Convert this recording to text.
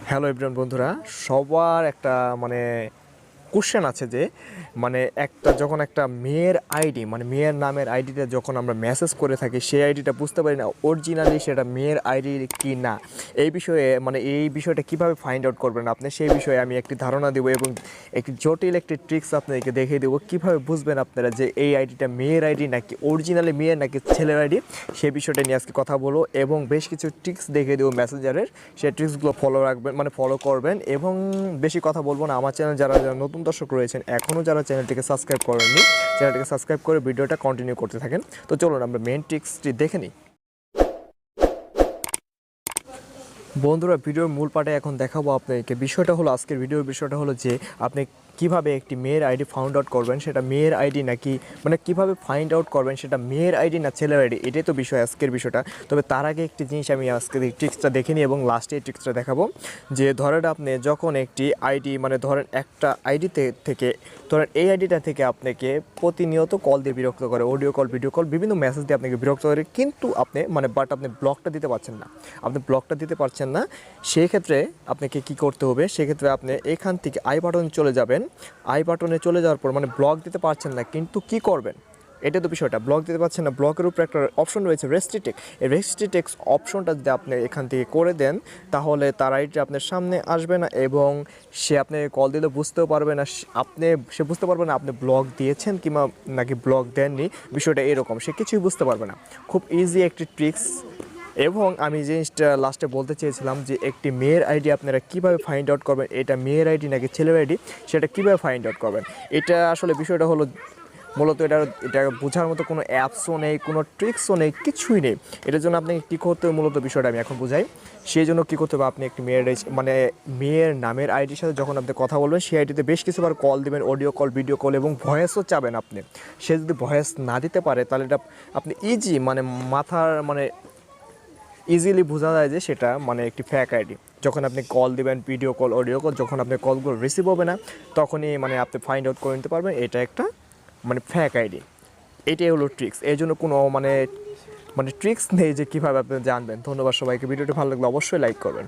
Hello everyone বন্ধুরা, সবার একটা কোশ্চেন আছে যে যখন একটা মেয়ের আইডি মেয়ের নামের আইডিটা যখন আমরা মেসেজ করে থাকি, সেই আইডিটা বুঝতে পারি না অরিজিনালি সেটা মেয়ের আইডি কি না। এই বিষয়টা কিভাবে ফাইন্ড আউট করবেন আপনি, সেই বিষয়ে আমি একটি ধারণা দেবো এবং একটি জটিল একটি ট্রিক্স আপনাদেরকে দেখিয়ে দেবো কীভাবে বুঝবেন আপনারা যে এই আইডিটা মেয়ের আইডি নাকি অরিজিনালি মেয়ের নাকি ছেলের আইডি। সেই বিষয়টা নিয়ে আজকে কথা বলবো এবং বেশ কিছু ট্রিক্স দেখিয়ে দেবো মেসেঞ্জারের। সেই ট্রিক্সগুলো ফলো রাখবেন, ফলো করবেন। এবং বেশি কথা বলবো না, আমার চ্যানেল যারা যারা নতুন দর্শক রয়েছেন এখনও যারা চ্যানেলটিকে সাবস্ক্রাইব করেননি, চ্যানেলটিকে সাবস্ক্রাইব করে ভিডিওটা কন্টিনিউ করতে থাকেন। তো চলুন আমরা মেন ট্রিক্সটি দেখে নিই। বন্ধুরা, ভিডিওর মূল পার্টে এখন দেখাবো আপনাদেরকে। আজকের ভিডিওর বিষয়টা হলো যে আপনি কিভাবে একটি মেয়ের আইডি ফাউন্ড আউট করবেন, সেটা মেয়ের আইডি নাকি কিভাবে ফাইন্ড আউট করবেন সেটা মেয়ের আইডি না ছেলের আইডি, এটাই তো বিষয় আজকের বিষয়টা। তবে তার আগে একটি জিনিস আমি আজকে ট্রিক্সটা দেখে নিই এবং লাস্টে এই ট্রিক্সটা দেখাবো। যে ধরেন আপনি যখন একটি আইডি ধরেন একটা আইডিতে থেকে ধরেন এই আইডিটা থেকে আপনাকে প্রতিনিয়ত কল দিয়ে বিরক্ত করে, অডিও কল, ভিডিও কল, বিভিন্ন মেসেজ দিয়ে আপনাকে বিরক্ত করে, কিন্তু আপনি আপনি ব্লকটা দিতে পারছেন না। সেই ক্ষেত্রে আপনাকে কি করতে হবে? সেক্ষেত্রে আপনি এখান থেকে আই বাটনে চলে যাবেন। আই বাটনে চলে যাওয়ার পর ব্লক দিতে পারছেন না, কিন্তু কি করবেন? এটা তো বিষয়টা, ব্লক দিতে পারছেন না, ব্লকের উপরে একটা অপশন রয়েছে রেস্ট্রিক্ট। এই রেস্ট্রিক্ট অপশনটা যদি আপনি এখান থেকে করে দেন, তাহলে তার আইডিটা আপনার সামনে আসবে না এবং সে আপনি কল দিলে বুঝতেও পারবে না, সে বুঝতে পারবে না আপনি ব্লক দিয়েছেন কিংবা নাকি ব্লক দেননি। বিষয়টা এরকম, সে কিছুই বুঝতে পারবে না। খুব ইজি একটি ট্রিক্স। এবং আমি জিনিসটা লাস্টে বলতে চেয়েছিলাম যে একটি মেয়ের আইডি আপনারা কীভাবে ফাইন্ড আউট করবেন, এটা মেয়ের আইডি নাকি ছেলের আইডি, সেটা কীভাবে ফাইন্ড আউট করবেন। এটা আসলে বিষয়টা হলো মূলত এটা বোঝার মতো কোনো অ্যাপসও নেই, কোনো ট্রিক্সও নেই, কিছুই নেই। এটার জন্য আপনি কী করতে হবে, মূলত বিষয়টা আমি এখন বোঝাই। সেই জন্য কী করতে হবে, আপনি একটি মেয়ের নামের আইডির সাথে যখন আপনি কথা বলবেন, সেই আইডিতে বেশ কিছুবার কল দেবেন, অডিও কল, ভিডিও কল এবং ভয়েসও চাবেন আপনি। সে যদি ভয়েস না দিতে পারে, তাহলে এটা আপনি ইজি মাথার ইজিলি বোঝা যায় যে সেটা একটি ফ্যাক আইডি। যখন আপনি কল দিবেন, ভিডিও কল, অডিও কল, যখন আপনি কলগুলো রিসিভ হবে না, তখনই আপনি ফাইন্ড আউট করে নিতে পারবেন এটা একটা ফ্যাক আইডি। এটাই হলো ট্রিক্স। এই জন্য কোনো ট্রিক্স নেই যে কীভাবে আপনি জানবেন। ধন্যবাদ সবাইকে। ভিডিওটি ভালো লাগলে অবশ্যই লাইক করবেন।